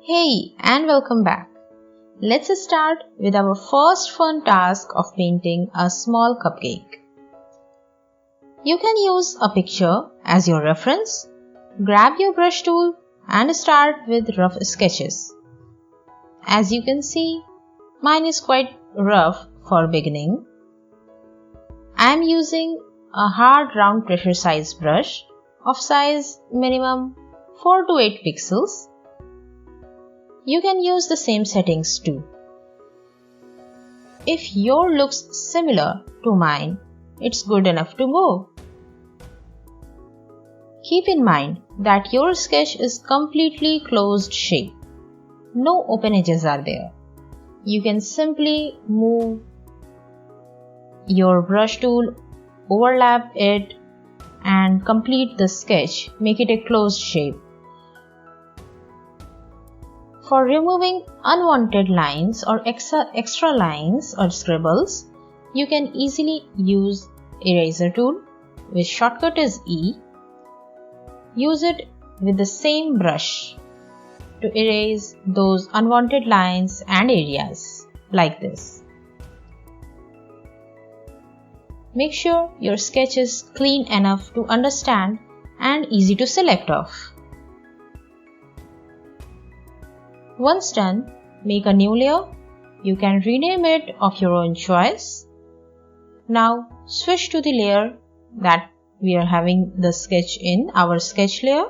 Hey, and welcome back. Let's start with our first fun task of painting a small cupcake. You can use a picture as your reference. Grab your brush tool and start with rough sketches. As you can see, mine is quite rough for beginning. I am using a hard round pressure size brush of size minimum 4 to 8 pixels. You can use the same settings too. If your looks similar to mine, it's good enough to go. Keep in mind that your sketch is completely closed shape. No open edges are there. You can simply move your brush tool, overlap it and complete the sketch. Make it a closed shape. For removing unwanted lines or extra lines or scribbles, you can easily use eraser tool, which shortcut is E. Use it with the same brush to erase those unwanted lines and areas like this. Make sure your sketch is clean enough to understand and easy to select off. Once done, make a new layer. You can rename it of your own choice. Now switch to the layer that we are having the sketch in, our sketch layer,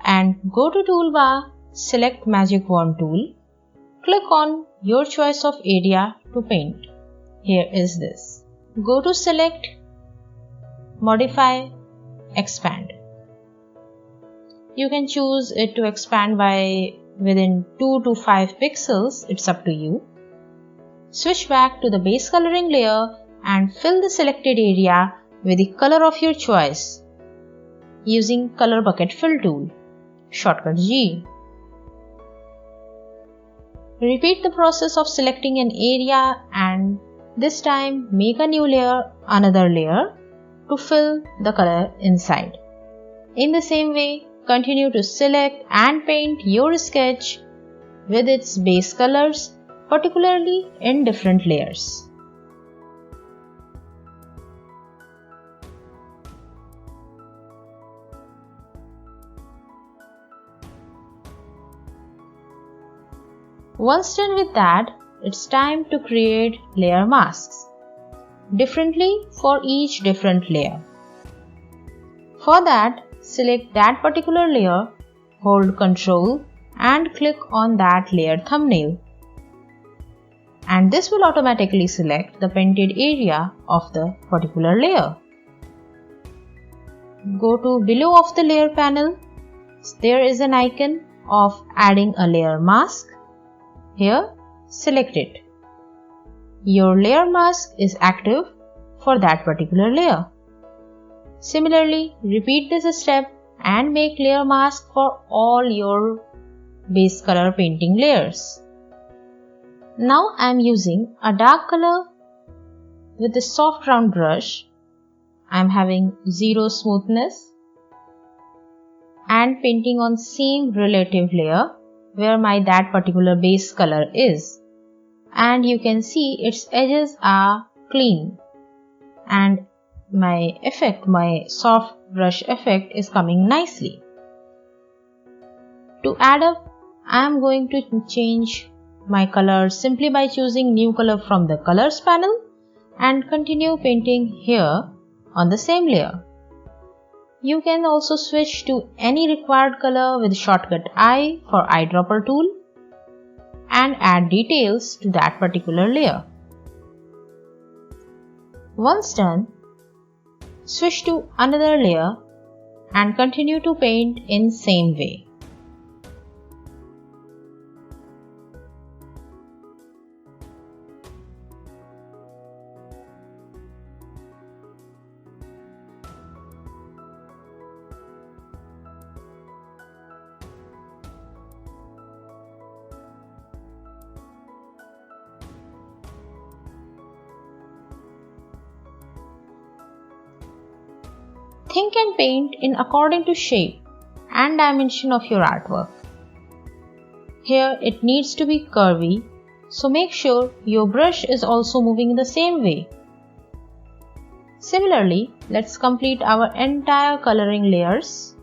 and go to toolbar, select magic wand tool, click on your choice of area to paint. Here is this. Go to select, modify, expand. You can choose it to expand by within 2 to 5 pixels, it's up to you. Switch back to the base coloring layer and fill the selected area with the color of your choice using color bucket fill tool, shortcut G. Repeat the process of selecting an area and this time make a new layer, another layer to fill the color inside. In the same way, continue to select and paint your sketch with its base colors, particularly in different layers. Once done with that, it's time to create layer masks, differently for each different layer. For that, select that particular layer, hold Ctrl and click on that layer thumbnail. And this will automatically select the painted area of the particular layer. Go to below of the layer panel. There is an icon of adding a layer mask. Here, select it. Your layer mask is active for that particular layer. Similarly, repeat this step and make layer mask for all your base color painting layers. Now I am using a dark color with a soft round brush. I am having zero smoothness and painting on same relative layer where that particular base color is. And you can see its edges are clean and my soft brush effect is coming nicely. To add up, I am going to change my color simply by choosing new color from the colors panel and continue painting here on the same layer. You can also switch to any required color with shortcut I for eyedropper tool and add details to that particular layer. Once done, switch to another layer and continue to paint in same way. Think and paint in according to shape and dimension of your artwork. Here it needs to be curvy, so make sure your brush is also moving in the same way. Similarly, let's complete our entire coloring layers.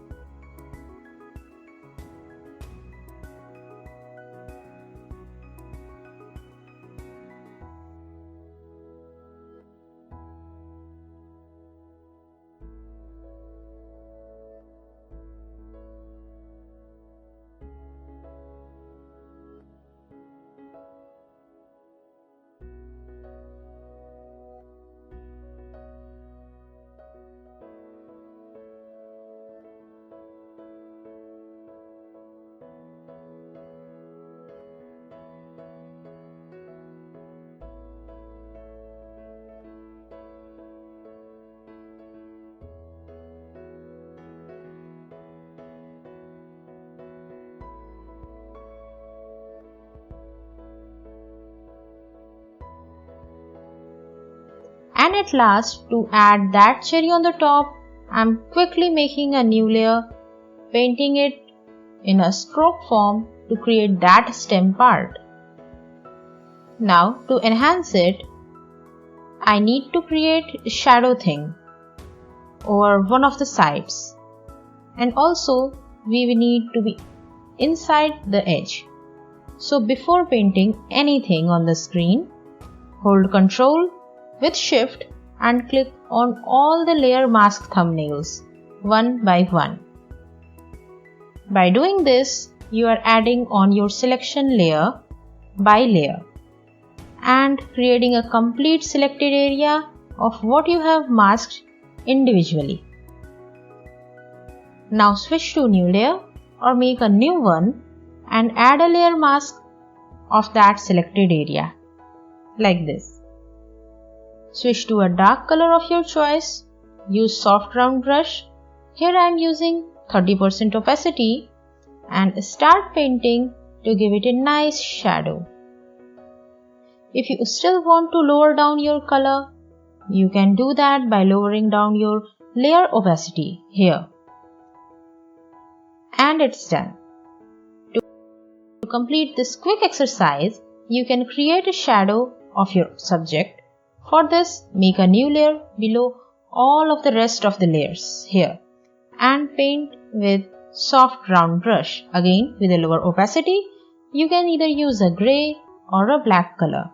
And at last, to add that cherry on the top, I'm quickly making a new layer, painting it in a stroke form to create that stem part. Now, to enhance it, I need to create a shadow thing over one of the sides. And also, we will need to be inside the edge. So before painting anything on the screen, hold Ctrl with Shift and click on all the layer mask thumbnails one by one. By doing this, you are adding on your selection layer by layer and creating a complete selected area of what you have masked individually. Now switch to new layer or make a new one and add a layer mask of that selected area like this. Switch to a dark color of your choice. Use soft round brush. Here I am using 30% opacity and start painting to give it a nice shadow. If you still want to lower down your color, you can do that by lowering down your layer opacity here. And it's done. To complete this quick exercise, you can create a shadow of your subject. For this, make a new layer below all of the rest of the layers here and paint with soft round brush. Again, with a lower opacity, you can either use a grey or a black color.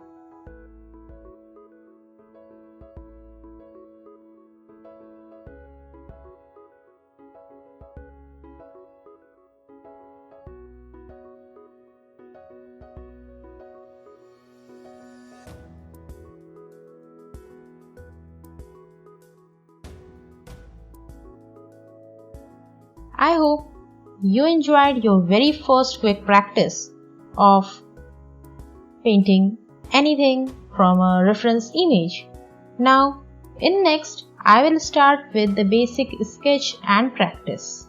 I hope you enjoyed your very first quick practice of painting anything from a reference image. Now, in next, I will start with the basic sketch and practice.